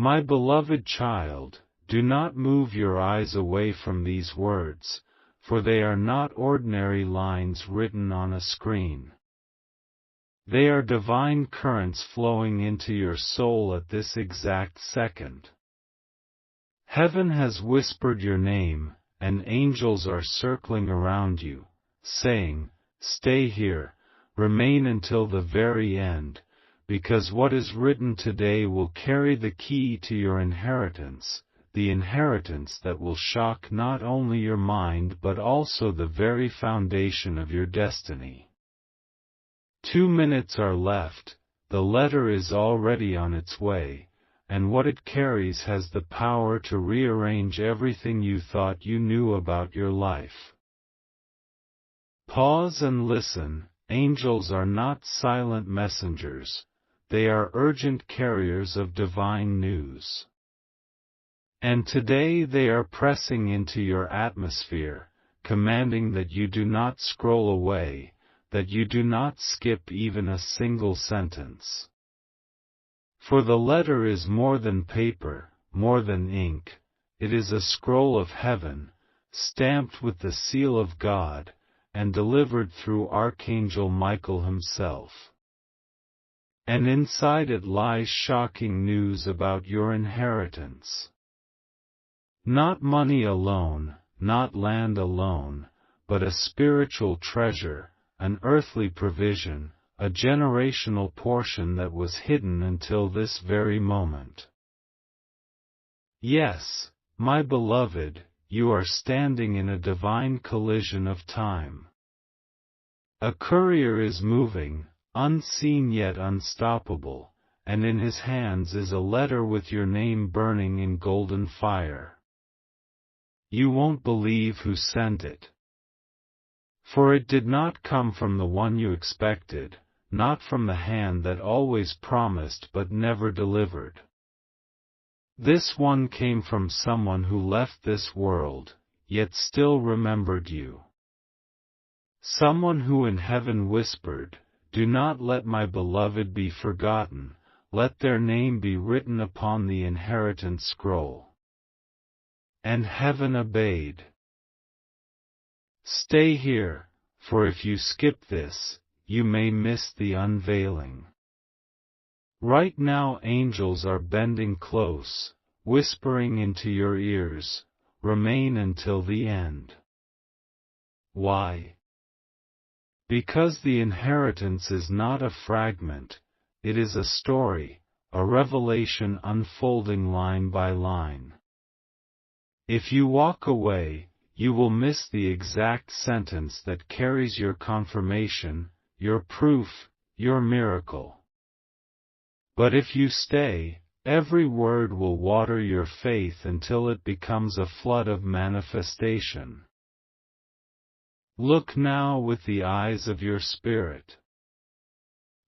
My beloved child, do not move your eyes away from these words, for they are not ordinary lines written on a screen. They are divine currents flowing into your soul at this exact second. Heaven has whispered your name, and angels are circling around you, saying, "Stay here, remain until the very end, because what is written today will carry the key to your inheritance, the inheritance that will shock not only your mind but also the very foundation of your destiny." 2 minutes are left, the letter is already on its way, and what it carries has the power to rearrange everything you thought you knew about your life. Pause and listen. Angels are not silent messengers, they are urgent carriers of divine news. And today they are pressing into your atmosphere, commanding that you do not scroll away, that you do not skip even a single sentence. For the letter is more than paper, more than ink, it is a scroll of heaven, stamped with the seal of God, and delivered through Archangel Michael himself. And inside it lies shocking news about your inheritance. Not money alone, not land alone, but a spiritual treasure, an earthly provision, a generational portion that was hidden until this very moment. Yes, my beloved, you are standing in a divine collision of time. A courier is moving, unseen yet unstoppable, and in his hands is a letter with your name burning in golden fire. You won't believe who sent it. For it did not come from the one you expected, not from the hand that always promised but never delivered. This one came from someone who left this world, yet still remembered you. Someone who in heaven whispered, "Do not let my beloved be forgotten, let their name be written upon the inheritance scroll." And heaven obeyed. Stay here, for if you skip this, you may miss the unveiling. Right now angels are bending close, whispering into your ears, "Remain until the end." Why? Because the inheritance is not a fragment, it is a story, a revelation unfolding line by line. If you walk away, you will miss the exact sentence that carries your confirmation, your proof, your miracle. But if you stay, every word will water your faith until it becomes a flood of manifestation. Look now with the eyes of your spirit.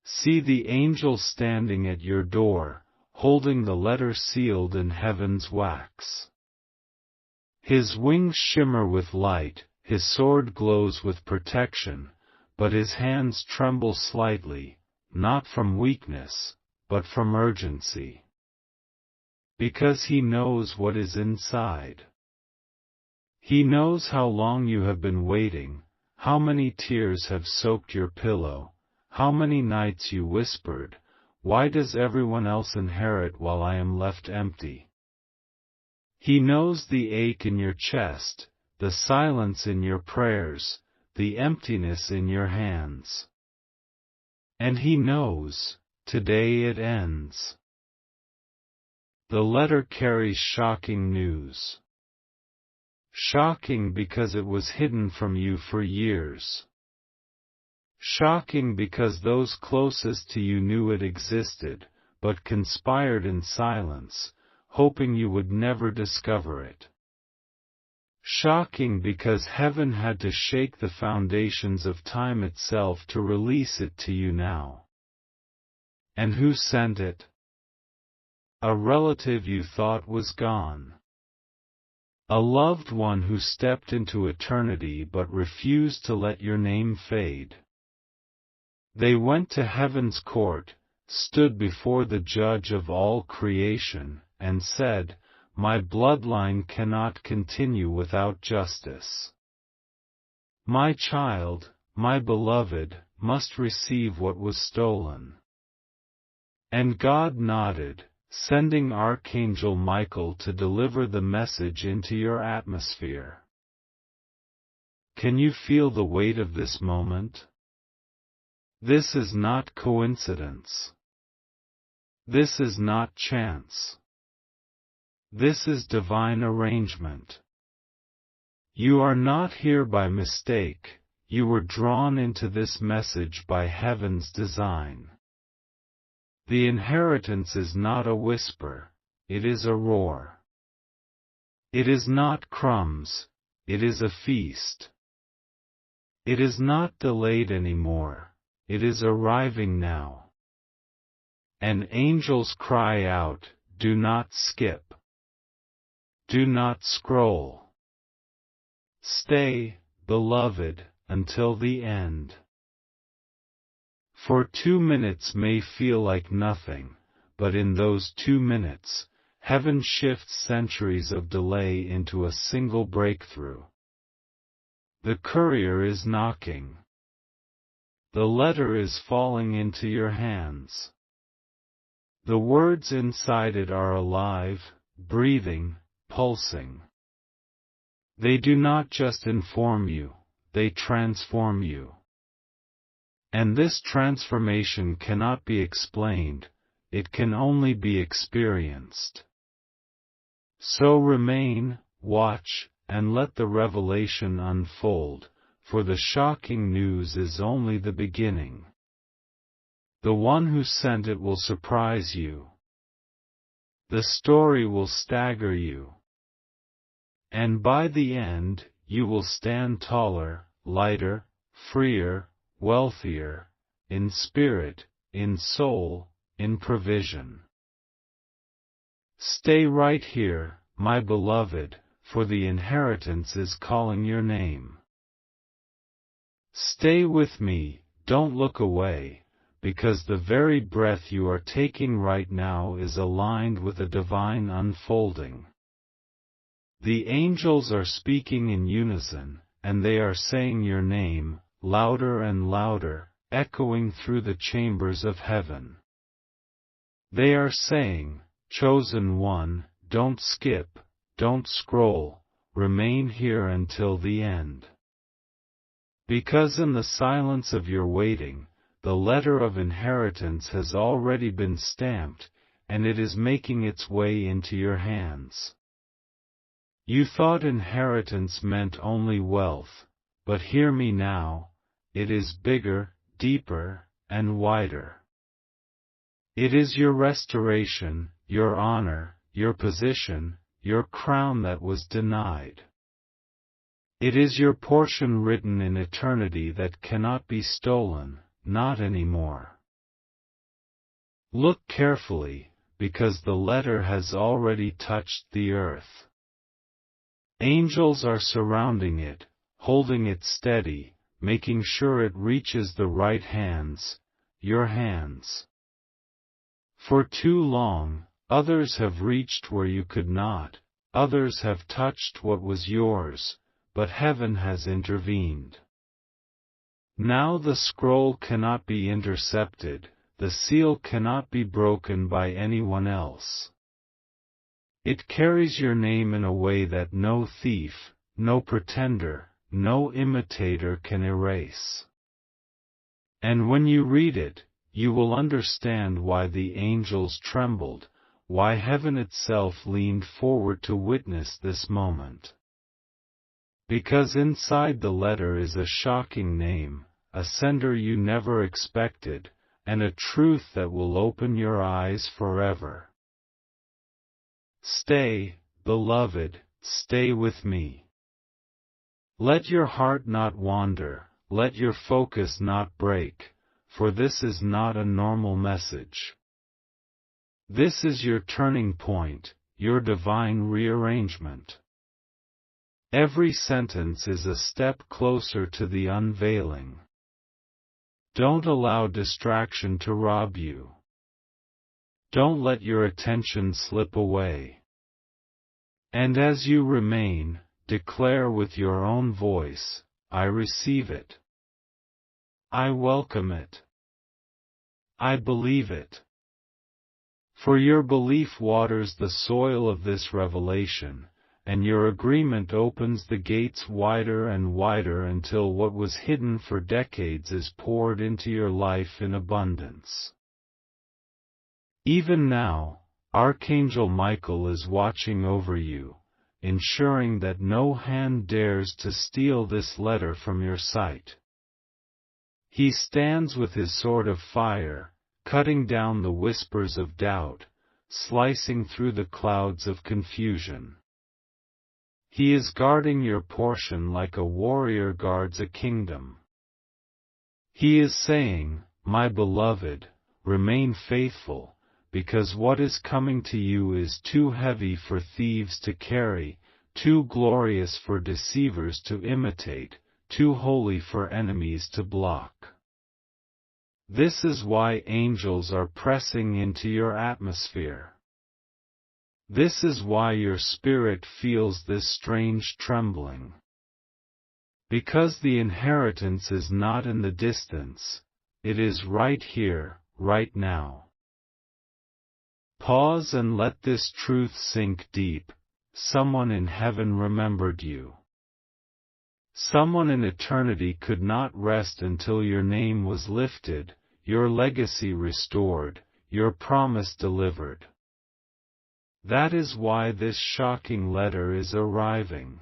See the angel standing at your door, holding the letter sealed in heaven's wax. His wings shimmer with light, his sword glows with protection, but his hands tremble slightly, not from weakness, but from urgency. Because he knows what is inside. He knows how long you have been waiting, how many tears have soaked your pillow, how many nights you whispered, "Why does everyone else inherit while I am left empty?" He knows the ache in your chest, the silence in your prayers, the emptiness in your hands. And he knows, today it ends. The letter carries shocking news. Shocking because it was hidden from you for years. Shocking because those closest to you knew it existed, but conspired in silence, hoping you would never discover it. Shocking because heaven had to shake the foundations of time itself to release it to you now. And who sent it? A relative you thought was gone. A loved one who stepped into eternity but refused to let your name fade. They went to heaven's court, stood before the judge of all creation, and said, "My bloodline cannot continue without justice. My child, my beloved, must receive what was stolen." And God nodded, sending Archangel Michael to deliver the message into your atmosphere. Can you feel the weight of this moment? This is not coincidence. This is not chance. This is divine arrangement. You are not here by mistake, you were drawn into this message by heaven's design. The inheritance is not a whisper, it is a roar. It is not crumbs, it is a feast. It is not delayed anymore, it is arriving now. And angels cry out, "Do not skip. Do not scroll. Stay, beloved, until the end." For 2 minutes may feel like nothing, but in those 2 minutes, heaven shifts centuries of delay into a single breakthrough. The courier is knocking. The letter is falling into your hands. The words inside it are alive, breathing, pulsing. They do not just inform you, they transform you. And this transformation cannot be explained, it can only be experienced. So remain, watch, and let the revelation unfold, for the shocking news is only the beginning. The one who sent it will surprise you. The story will stagger you. And by the end, you will stand taller, lighter, freer, wealthier, in spirit, in soul, in provision. Stay right here, my beloved, for the inheritance is calling your name. Stay with me, don't look away, because the very breath you are taking right now is aligned with a divine unfolding. The angels are speaking in unison, and they are saying your name, louder and louder, echoing through the chambers of heaven. They are saying, "Chosen one, don't skip, don't scroll, remain here until the end." Because in the silence of your waiting, the letter of inheritance has already been stamped, and it is making its way into your hands. You thought inheritance meant only wealth, but hear me now, it is bigger, deeper, and wider. It is your restoration, your honor, your position, your crown that was denied. It is your portion written in eternity that cannot be stolen, not anymore. Look carefully, because the letter has already touched the earth. Angels are surrounding it, holding it steady, making sure it reaches the right hands, your hands. For too long, others have reached where you could not, others have touched what was yours, but heaven has intervened. Now the scroll cannot be intercepted, the seal cannot be broken by anyone else. It carries your name in a way that no thief, no pretender, no imitator can erase. And when you read it, you will understand why the angels trembled, why heaven itself leaned forward to witness this moment. Because inside the letter is a shocking name, a sender you never expected, and a truth that will open your eyes forever. Stay, beloved, stay with me. Let your heart not wander, let your focus not break, for this is not a normal message. This is your turning point, your divine rearrangement. Every sentence is a step closer to the unveiling. Don't allow distraction to rob you. Don't let your attention slip away. And as you remain, declare with your own voice, I receive it. I welcome it. I believe it. For your belief waters the soil of this revelation, and your agreement opens the gates wider and wider until what was hidden for decades is poured into your life in abundance. Even now, Archangel Michael is watching over you, ensuring that no hand dares to steal this letter from your sight. He stands with his sword of fire, cutting down the whispers of doubt, slicing through the clouds of confusion. He is guarding your portion like a warrior guards a kingdom. He is saying, my beloved, remain faithful, because what is coming to you is too heavy for thieves to carry, too glorious for deceivers to imitate, too holy for enemies to block. This is why angels are pressing into your atmosphere. This is why your spirit feels this strange trembling. Because the inheritance is not in the distance, it is right here, right now. Pause and let this truth sink deep. Someone in heaven remembered you. Someone in eternity could not rest until your name was lifted, your legacy restored, your promise delivered. That is why this shocking letter is arriving.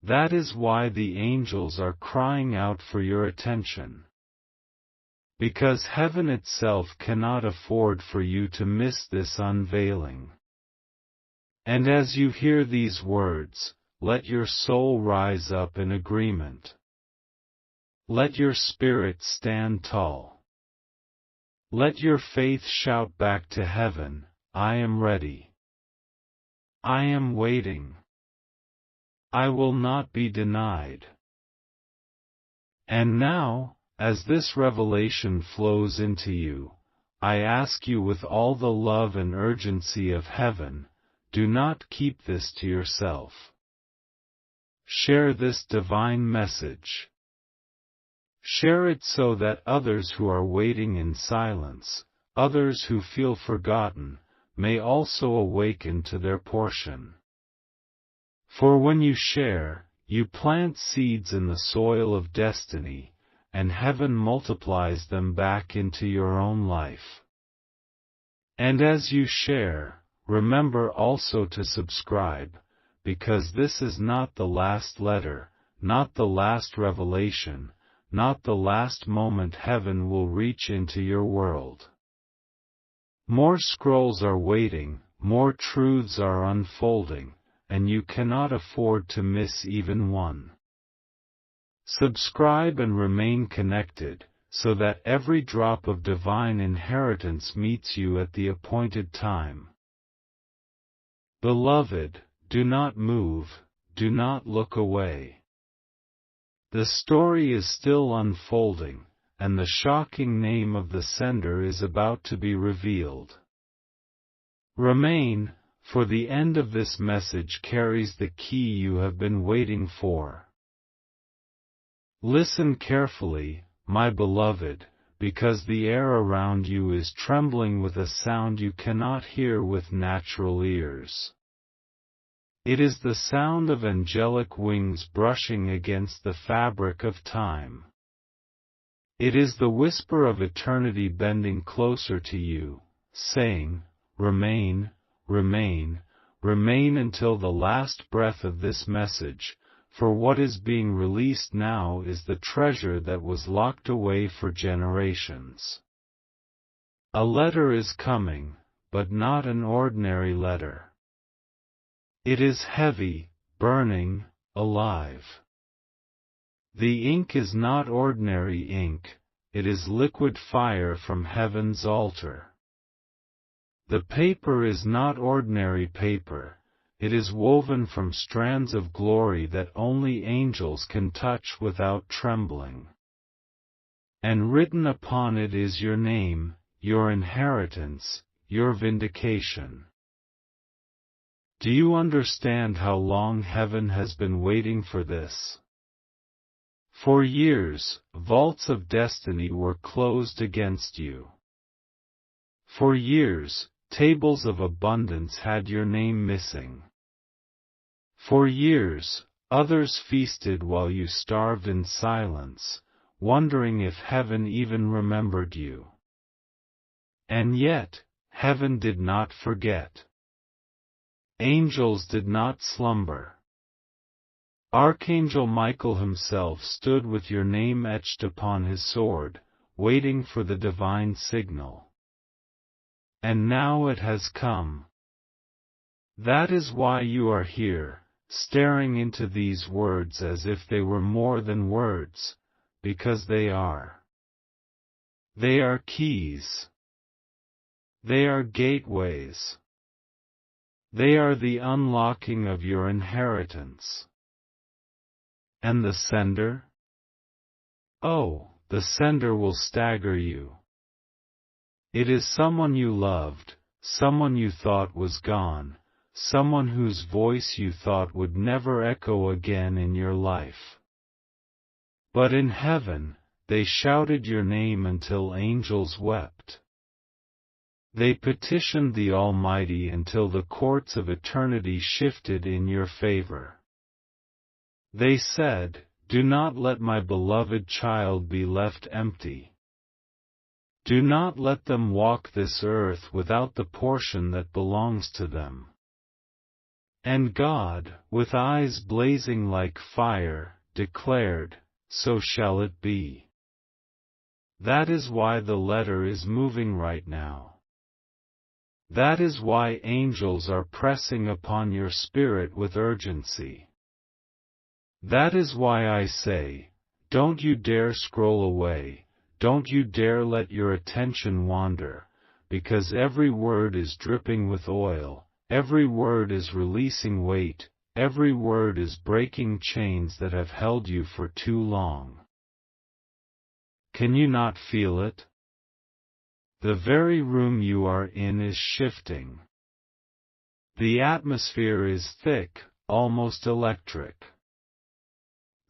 That is why the angels are crying out for your attention. Because heaven itself cannot afford for you to miss this unveiling. And as you hear these words, let your soul rise up in agreement. Let your spirit stand tall. Let your faith shout back to heaven, I am ready. I am waiting. I will not be denied. And now, as this revelation flows into you, I ask you with all the love and urgency of heaven, do not keep this to yourself. Share this divine message. Share it so that others who are waiting in silence, others who feel forgotten, may also awaken to their portion. For when you share, you plant seeds in the soil of destiny, and heaven multiplies them back into your own life. And as you share, remember also to subscribe, because this is not the last letter, not the last revelation, not the last moment heaven will reach into your world. More scrolls are waiting, more truths are unfolding, and you cannot afford to miss even one. Subscribe and remain connected, so that every drop of divine inheritance meets you at the appointed time. Beloved, do not move, do not look away. The story is still unfolding, and the shocking name of the sender is about to be revealed. Remain, for the end of this message carries the key you have been waiting for. Listen carefully, my beloved, because the air around you is trembling with a sound you cannot hear with natural ears. It is the sound of angelic wings brushing against the fabric of time. It is the whisper of eternity bending closer to you, saying, remain, remain, remain until the last breath of this message, for what is being released now is the treasure that was locked away for generations. A letter is coming, but not an ordinary letter. It is heavy, burning, alive. The ink is not ordinary ink, it is liquid fire from heaven's altar. The paper is not ordinary paper, it is woven from strands of glory that only angels can touch without trembling. And written upon it is your name, your inheritance, your vindication. Do you understand how long heaven has been waiting for this? For years, vaults of destiny were closed against you. For years, tables of abundance had your name missing. For years, others feasted while you starved in silence, wondering if heaven even remembered you. And yet, heaven did not forget. Angels did not slumber. Archangel Michael himself stood with your name etched upon his sword, waiting for the divine signal. And now it has come. That is why you are here, staring into these words as if they were more than words, because they are. They are keys. They are gateways. They are the unlocking of your inheritance. And the sender? Oh, the sender will stagger you. It is someone you loved, someone you thought was gone, someone whose voice you thought would never echo again in your life. But in heaven, they shouted your name until angels wept. They petitioned the Almighty until the courts of eternity shifted in your favor. They said, "Do not let my beloved child be left empty. Do not let them walk this earth without the portion that belongs to them." And God, with eyes blazing like fire, declared, "So shall it be." That is why the letter is moving right now. That is why angels are pressing upon your spirit with urgency. That is why I say, don't you dare scroll away, don't you dare let your attention wander, because every word is dripping with oil, every word is releasing weight, every word is breaking chains that have held you for too long. Can you not feel it? The very room you are in is shifting. The atmosphere is thick, almost electric.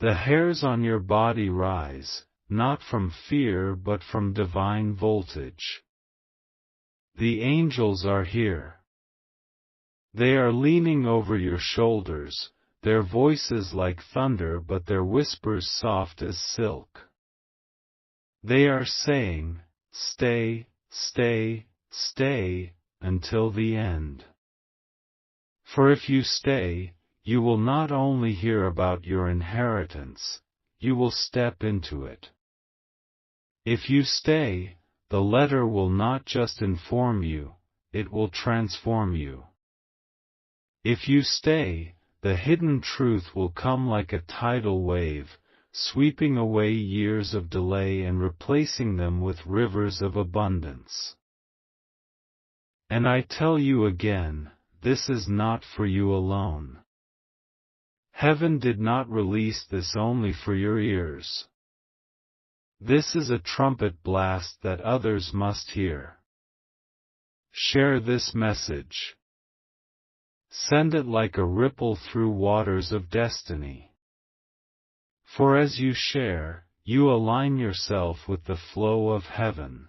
The hairs on your body rise, not from fear but from divine voltage. The angels are here. They are leaning over your shoulders, their voices like thunder but their whispers soft as silk. They are saying, "Stay, stay, stay, until the end." For if you stay, you will not only hear about your inheritance, you will step into it. If you stay, the letter will not just inform you, it will transform you. If you stay, the hidden truth will come like a tidal wave, sweeping away years of delay and replacing them with rivers of abundance. And I tell you again, this is not for you alone. Heaven did not release this only for your ears. This is a trumpet blast that others must hear. Share this message. Send it like a ripple through waters of destiny. For as you share, you align yourself with the flow of heaven.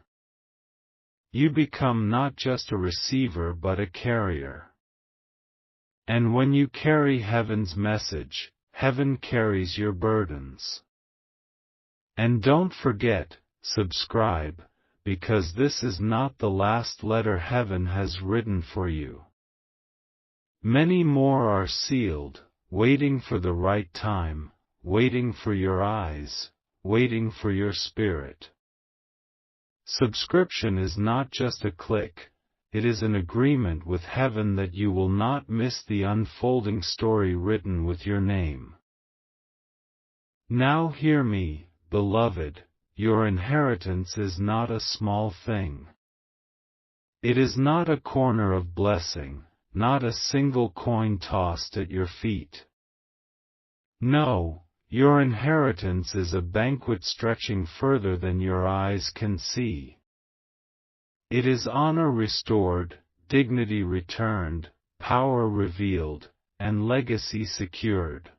You become not just a receiver but a carrier. And when you carry heaven's message, heaven carries your burdens. And don't forget, subscribe, because this is not the last letter heaven has written for you. Many more are sealed, waiting for the right time, waiting for your eyes, waiting for your spirit. Subscription is not just a click, it is an agreement with heaven that you will not miss the unfolding story written with your name. Now hear me, beloved, your inheritance is not a small thing. It is not a corner of blessing, not a single coin tossed at your feet. No, your inheritance is a banquet stretching further than your eyes can see. It is honor restored, dignity returned, power revealed, and legacy secured.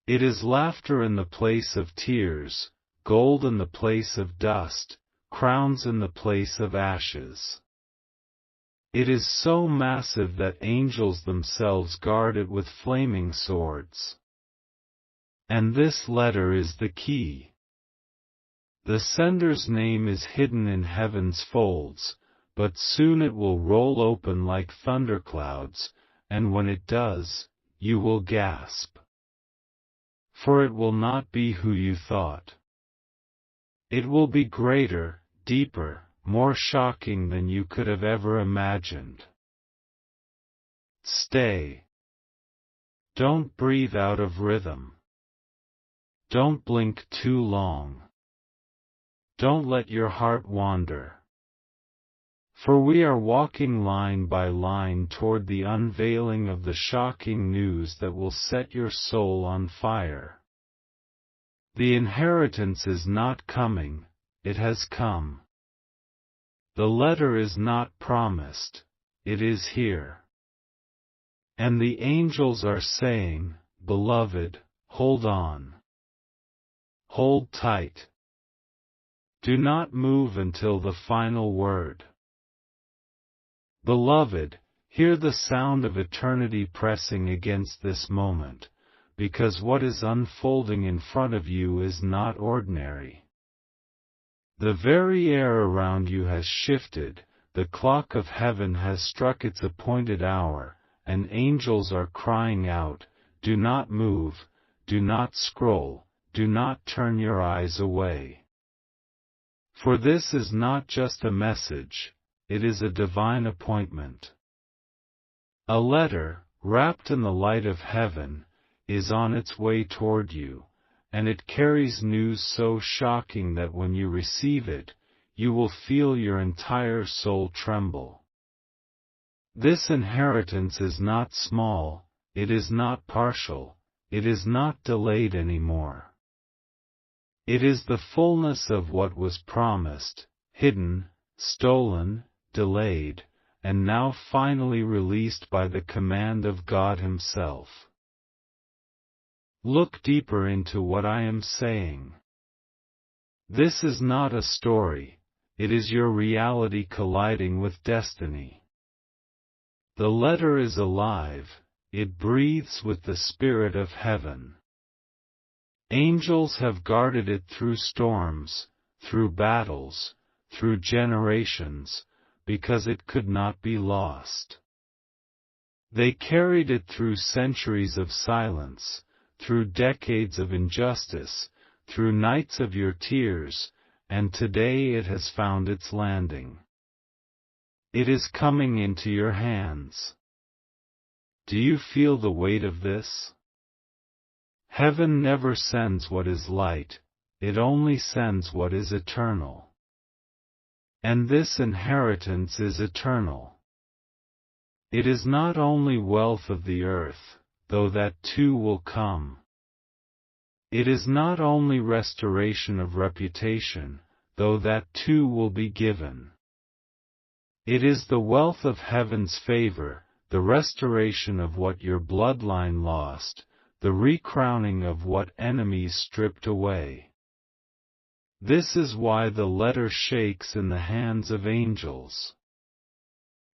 It is laughter in the place of tears, gold in the place of dust, crowns in the place of ashes. It is so massive that angels themselves guard it with flaming swords. And this letter is the key. The sender's name is hidden in heaven's folds, but soon it will roll open like thunderclouds, and when it does, you will gasp. For it will not be who you thought. It will be greater, deeper, more shocking than you could have ever imagined. Stay. Don't breathe out of rhythm. Don't blink too long. Don't let your heart wander. For we are walking line by line toward the unveiling of the shocking news that will set your soul on fire. The inheritance is not coming, it has come. The letter is not promised, it is here. And the angels are saying, Beloved, hold on. Hold tight. Do not move until the final word. Beloved, hear the sound of eternity pressing against this moment, because what is unfolding in front of you is not ordinary. The very air around you has shifted, the clock of heaven has struck its appointed hour, and angels are crying out, Do not move, do not scroll, do not turn your eyes away. For this is not just a message, it is a divine appointment. A letter, wrapped in the light of heaven, is on its way toward you, and it carries news so shocking that when you receive it, you will feel your entire soul tremble. This inheritance is not small, it is not partial, it is not delayed anymore. It is the fullness of what was promised, hidden, stolen, delayed, and now finally released by the command of God Himself. Look deeper into what I am saying. This is not a story, it is your reality colliding with destiny. The letter is alive, it breathes with the Spirit of heaven. Angels have guarded it through storms, through battles, through generations, because it could not be lost. They carried it through centuries of silence, through decades of injustice, through nights of your tears, and today it has found its landing. It is coming into your hands. Do you feel the weight of this? Heaven never sends what is light, it only sends what is eternal. And this inheritance is eternal. It is not only wealth of the earth, though that too will come. It is not only restoration of reputation, though that too will be given. It is the wealth of heaven's favor, the restoration of what your bloodline lost, the recrowning of what enemies stripped away. This is why the letter shakes in the hands of angels.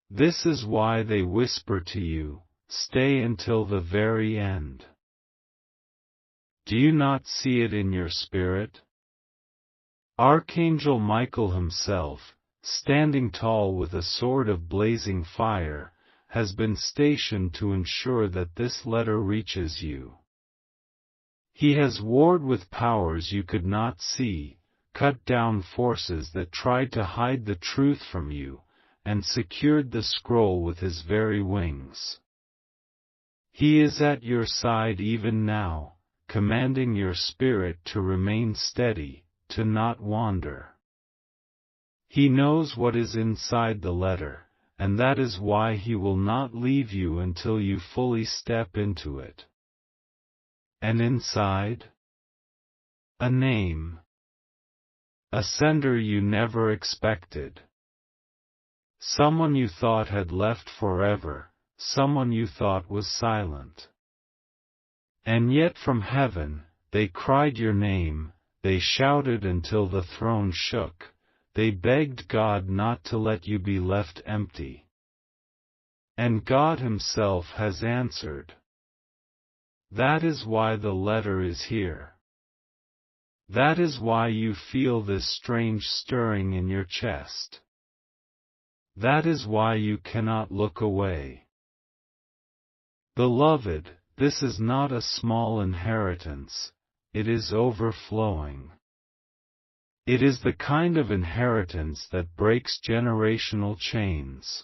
This is why they whisper to you, Stay until the very end. Do you not see it in your spirit? Archangel Michael himself, standing tall with a sword of blazing fire, has been stationed to ensure that this letter reaches you. He has warred with powers you could not see, cut down forces that tried to hide the truth from you, and secured the scroll with his very wings. He is at your side even now, commanding your spirit to remain steady, to not wander. He knows what is inside the letter, and that is why he will not leave you until you fully step into it. And inside? A name. A sender you never expected. someone you thought had left forever, someone you thought was silent. And yet from heaven, they cried your name, they shouted until the throne shook, they begged God not to let you be left empty. And God Himself has answered. That is why the letter is here. That is why you feel this strange stirring in your chest. That is why you cannot look away. Beloved, this is not a small inheritance, it is overflowing. It is the kind of inheritance that breaks generational chains.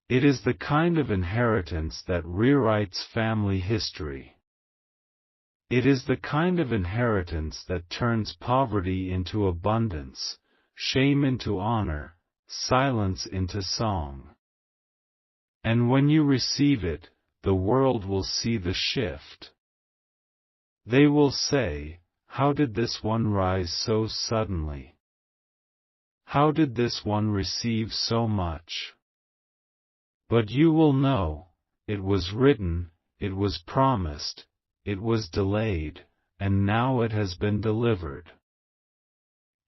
It is the kind of inheritance that rewrites family history. It is the kind of inheritance that turns poverty into abundance, shame into honor, silence into song. And when you receive it, the world will see the shift. They will say, "How did this one rise so suddenly? How did this one receive so much?" But you will know, it was written, it was promised, it was delayed, and now it has been delivered.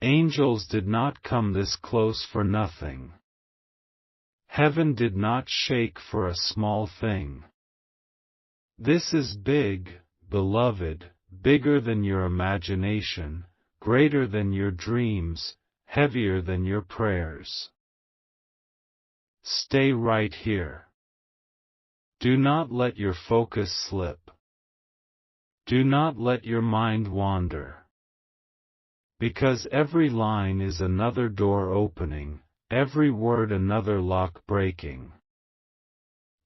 Angels did not come this close for nothing. Heaven did not shake for a small thing. This is big, beloved, bigger than your imagination, greater than your dreams, heavier than your prayers. Stay right here. Do not let your focus slip. Do not let your mind wander. Because every line is another door opening, every word another lock breaking.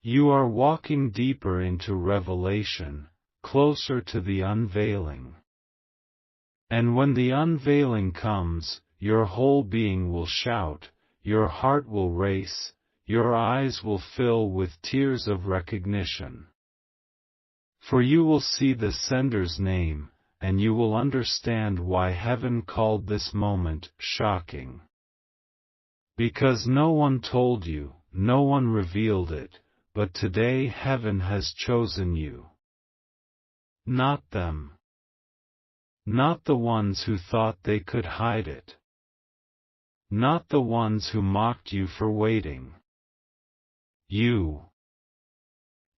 You are walking deeper into revelation, closer to the unveiling. And when the unveiling comes, your whole being will shout, your heart will race, your eyes will fill with tears of recognition. For you will see the sender's name, and you will understand why heaven called this moment shocking. Because no one told you, no one revealed it, but today heaven has chosen you. Not them. Not the ones who thought they could hide it. Not the ones who mocked you for waiting. You.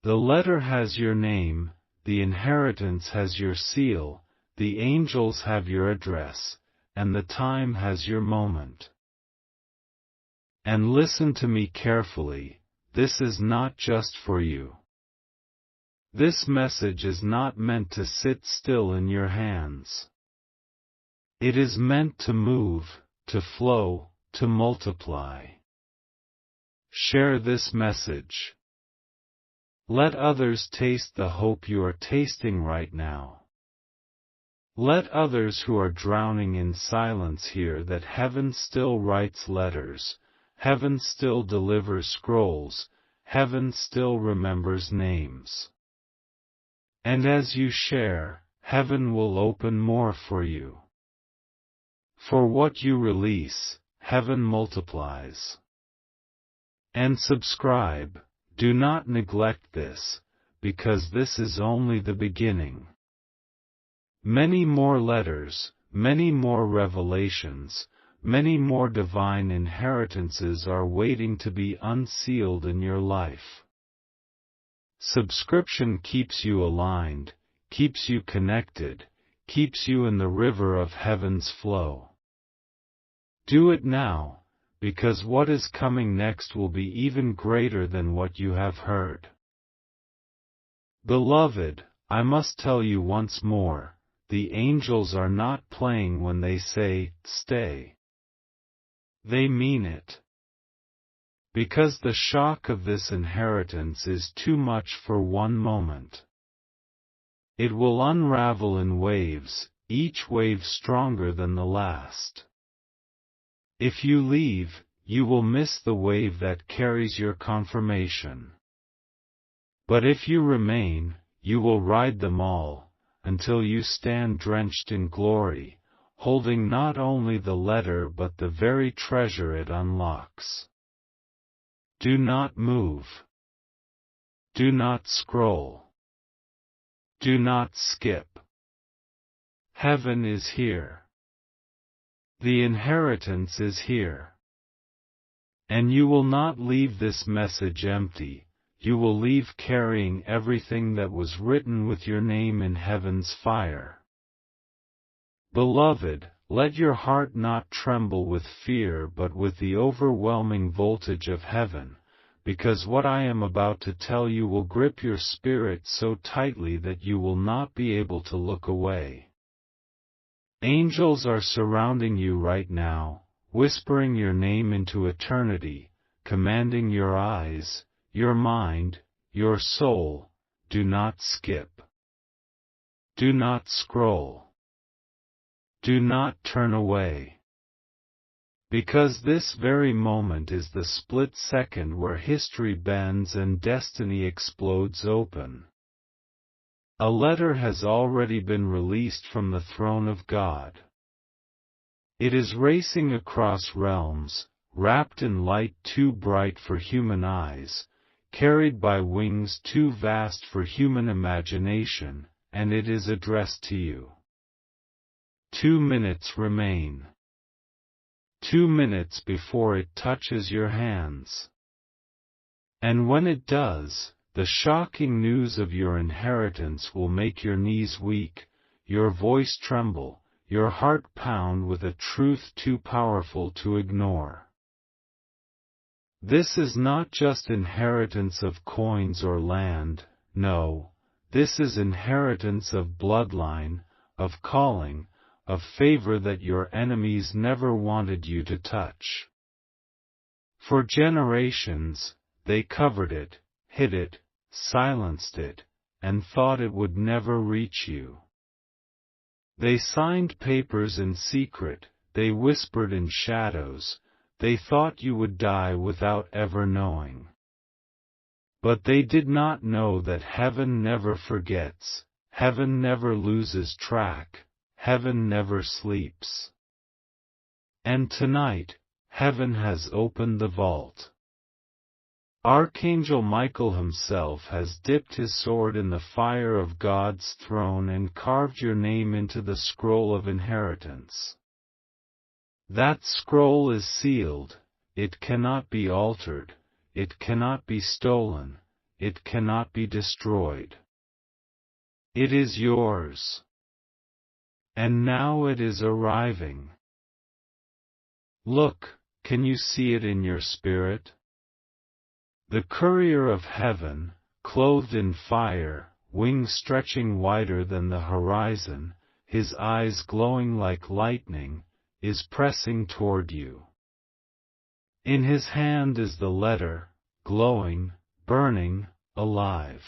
The letter has your name, the inheritance has your seal, the angels have your address, and the time has your moment. And listen to me carefully, this is not just for you. This message is not meant to sit still in your hands. It is meant to move, to flow, to multiply. Share this message. Let others taste the hope you are tasting right now. Let others who are drowning in silence hear that heaven still writes letters, heaven still delivers scrolls, heaven still remembers names. And as you share, heaven will open more for you. For what you release, heaven multiplies. And subscribe, do not neglect this, because this is only the beginning. Many more letters, many more revelations, many more divine inheritances are waiting to be unsealed in your life. Subscription keeps you aligned, keeps you connected, keeps you in the river of heaven's flow. Do it now, because what is coming next will be even greater than what you have heard. Beloved, I must tell you once more, the angels are not playing when they say, "Stay." They mean it. Because the shock of this inheritance is too much for one moment. It will unravel in waves, each wave stronger than the last. If you leave, you will miss the wave that carries your confirmation. But if you remain, you will ride them all, until you stand drenched in glory, holding not only the letter but the very treasure it unlocks. Do not move. Do not scroll. Do not skip. Heaven is here. The inheritance is here. And you will not leave this message empty, you will leave carrying everything that was written with your name in heaven's fire. Beloved, let your heart not tremble with fear but with the overwhelming voltage of heaven, because what I am about to tell you will grip your spirit so tightly that you will not be able to look away. Angels are surrounding you right now, whispering your name into eternity, commanding your eyes, your mind, your soul, do not skip. Do not scroll. Do not turn away. Because this very moment is the split second where history bends and destiny explodes open. A letter has already been released from the throne of God. It is racing across realms, wrapped in light too bright for human eyes, carried by wings too vast for human imagination, and it is addressed to you. 2 minutes remain. 2 minutes before it touches your hands. And when it does, the shocking news of your inheritance will make your knees weak, your voice tremble, your heart pound with a truth too powerful to ignore. This is not just inheritance of coins or land, no, this is inheritance of bloodline, of calling, of favor that your enemies never wanted you to touch. For generations, they covered it, hid it, silenced it, and thought it would never reach you. They signed papers in secret, they whispered in shadows, they thought you would die without ever knowing. But they did not know that heaven never forgets, heaven never loses track, heaven never sleeps. And tonight, heaven has opened the vault. Archangel Michael himself has dipped his sword in the fire of God's throne and carved your name into the scroll of inheritance. That scroll is sealed, it cannot be altered, it cannot be stolen, it cannot be destroyed. It is yours. And now it is arriving. Look, can you see it in your spirit? The courier of heaven, clothed in fire, wings stretching wider than the horizon, his eyes glowing like lightning, is pressing toward you. In his hand is the letter, glowing, burning, alive.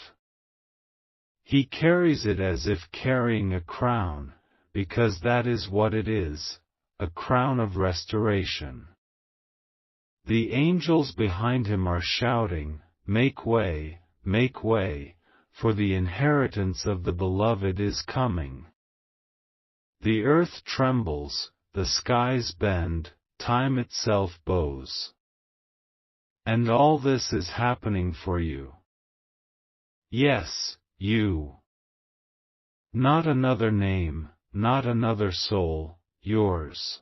He carries it as if carrying a crown, because that is what it is, a crown of restoration. The angels behind him are shouting, make way, for the inheritance of the beloved is coming. The earth trembles, the skies bend, time itself bows. And all this is happening for you. Yes, you. Not another name, not another soul, yours.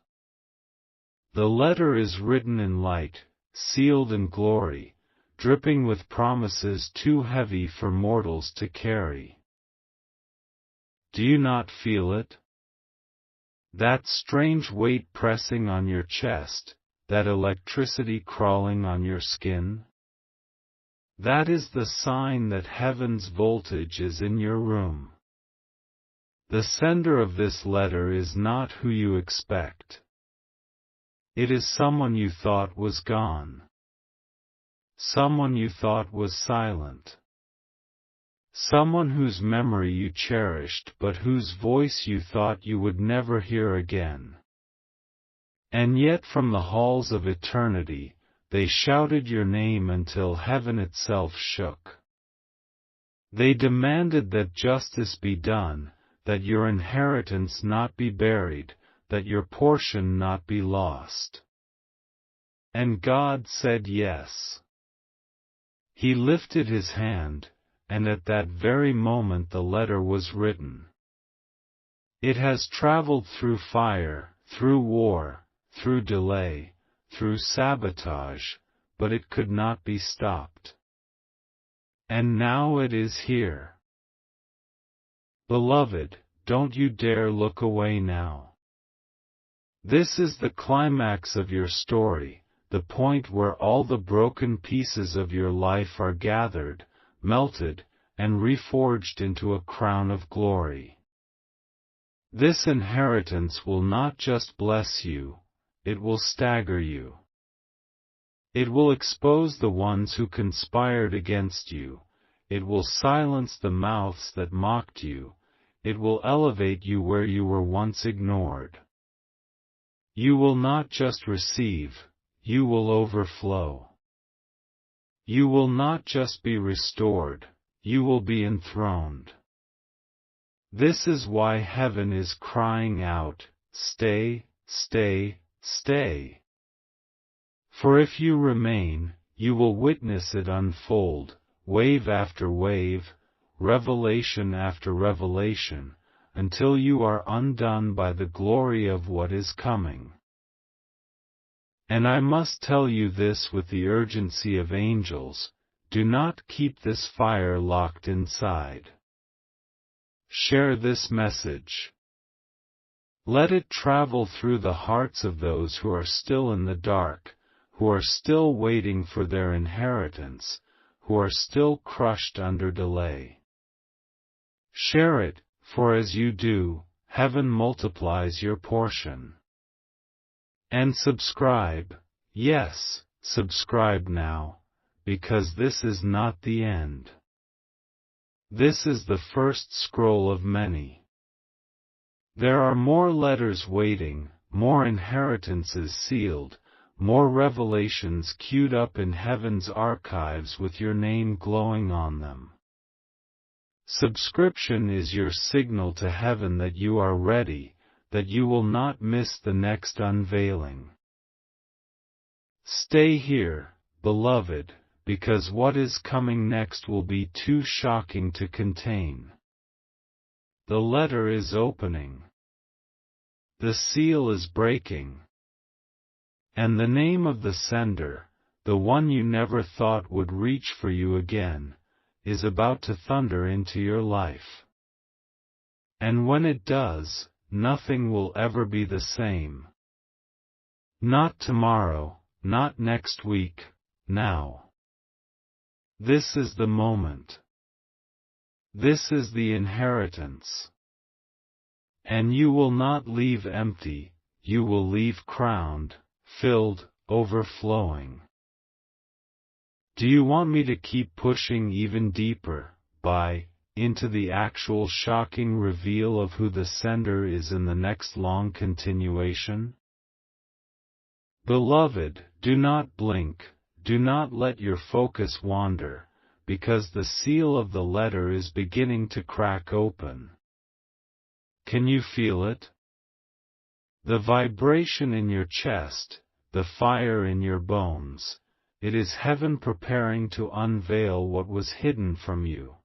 The letter is written in light, sealed in glory, dripping with promises too heavy for mortals to carry. Do you not feel it? That strange weight pressing on your chest, that electricity crawling on your skin? That is the sign that heaven's voltage is in your room. The sender of this letter is not who you expect. It is someone you thought was gone. Someone you thought was silent. Someone whose memory you cherished but whose voice you thought you would never hear again. And yet from the halls of eternity, they shouted your name until heaven itself shook. They demanded that justice be done, that your inheritance not be buried, that your portion not be lost. And God said yes. He lifted his hand, and at that very moment the letter was written. It has traveled through fire, through war, through delay, through sabotage, but it could not be stopped. And now it is here. Beloved, don't you dare look away now. This is the climax of your story, the point where all the broken pieces of your life are gathered, melted, and reforged into a crown of glory. This inheritance will not just bless you, it will stagger you. It will expose the ones who conspired against you, it will silence the mouths that mocked you, it will elevate you where you were once ignored. You will not just receive, you will overflow. You will not just be restored, you will be enthroned. This is why heaven is crying out, stay, stay, stay. For if you remain, you will witness it unfold, wave after wave, revelation after revelation, until you are undone by the glory of what is coming. And I must tell you this with the urgency of angels, do not keep this fire locked inside. Share this message. Let it travel through the hearts of those who are still in the dark, who are still waiting for their inheritance, who are still crushed under delay. Share it, for as you do, heaven multiplies your portion. And subscribe, yes, subscribe now, because this is not the end. This is the first scroll of many. There are more letters waiting, more inheritances sealed, more revelations queued up in heaven's archives with your name glowing on them. Subscription is your signal to heaven that you are ready, that you will not miss the next unveiling. Stay here, beloved, because what is coming next will be too shocking to contain. The letter is opening. The seal is breaking. And the name of the sender, the one you never thought would reach for you again, is about to thunder into your life. And when it does, nothing will ever be the same. Not tomorrow, not next week, now. This is the moment. This is the inheritance. And you will not leave empty, you will leave crowned, filled, overflowing. Do you want me to keep pushing even deeper, into the actual shocking reveal of who the sender is in the next long continuation? Beloved, do not blink, do not let your focus wander, because the seal of the letter is beginning to crack open. Can you feel it? The vibration in your chest, the fire in your bones, it is heaven preparing to unveil what was hidden from you.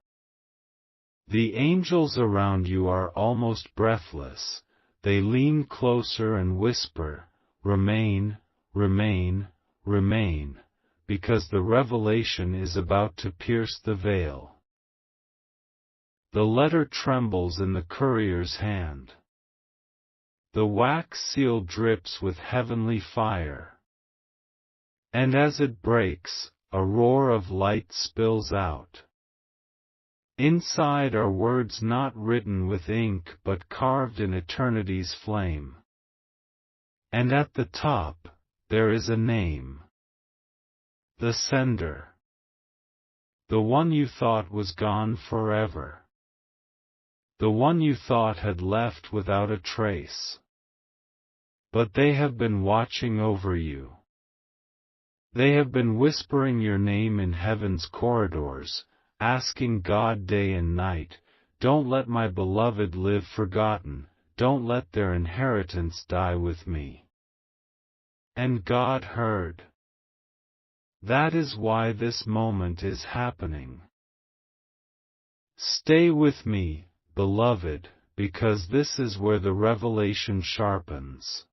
The angels around you are almost breathless, they lean closer and whisper, remain, remain, remain, because the revelation is about to pierce the veil. The letter trembles in the courier's hand. The wax seal drips with heavenly fire. And as it breaks, a roar of light spills out. Inside are words not written with ink but carved in eternity's flame. And at the top, there is a name. The sender. The one you thought was gone forever. The one you thought had left without a trace. But they have been watching over you. They have been whispering your name in heaven's corridors, asking God day and night, don't let my beloved live forgotten, don't let their inheritance die with me. And God heard. That is why this moment is happening. Stay with me, beloved, because this is where the revelation sharpens.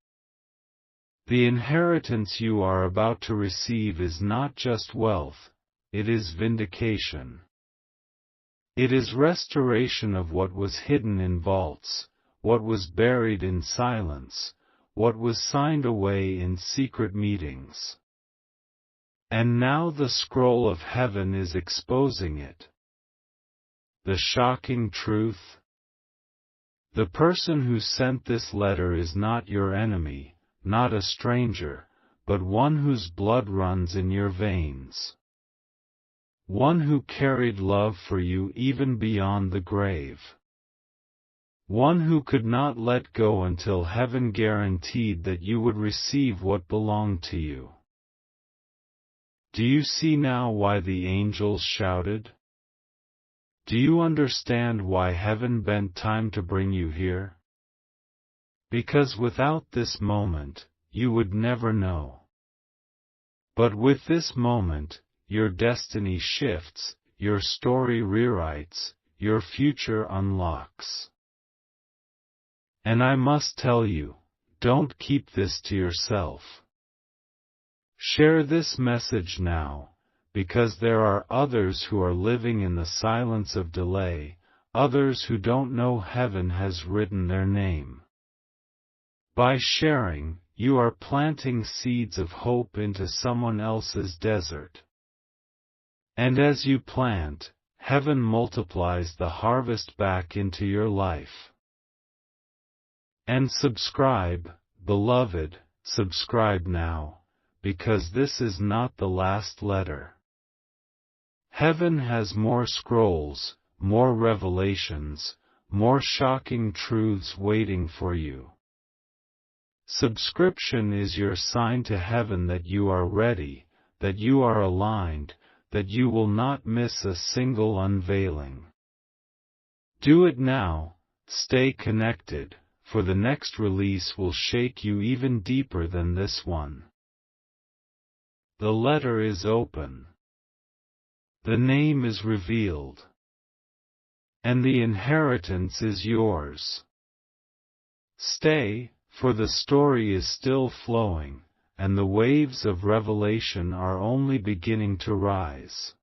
The inheritance you are about to receive is not just wealth, it is vindication. It is restoration of what was hidden in vaults, what was buried in silence, what was signed away in secret meetings. And now the scroll of heaven is exposing it. The shocking truth? The person who sent this letter is not your enemy, not a stranger, but one whose blood runs in your veins. One who carried love for you even beyond the grave. One who could not let go until heaven guaranteed that you would receive what belonged to you. Do you see now why the angels shouted? Do you understand why heaven bent time to bring you here? Because without this moment, you would never know. But with this moment, your destiny shifts, your story rewrites, your future unlocks. And I must tell you, don't keep this to yourself. Share this message now, because there are others who are living in the silence of delay, others who don't know heaven has written their name. By sharing, you are planting seeds of hope into someone else's desert. And as you plant, heaven multiplies the harvest back into your life. And subscribe, beloved, subscribe now, because this is not the last letter. Heaven has more scrolls, more revelations, more shocking truths waiting for you. Subscription is your sign to heaven that you are ready, that you are aligned, that you will not miss a single unveiling. Do it now, stay connected, for the next release will shake you even deeper than this one. The letter is open. The name is revealed. And the inheritance is yours. Stay, for the story is still flowing, and the waves of revelation are only beginning to rise.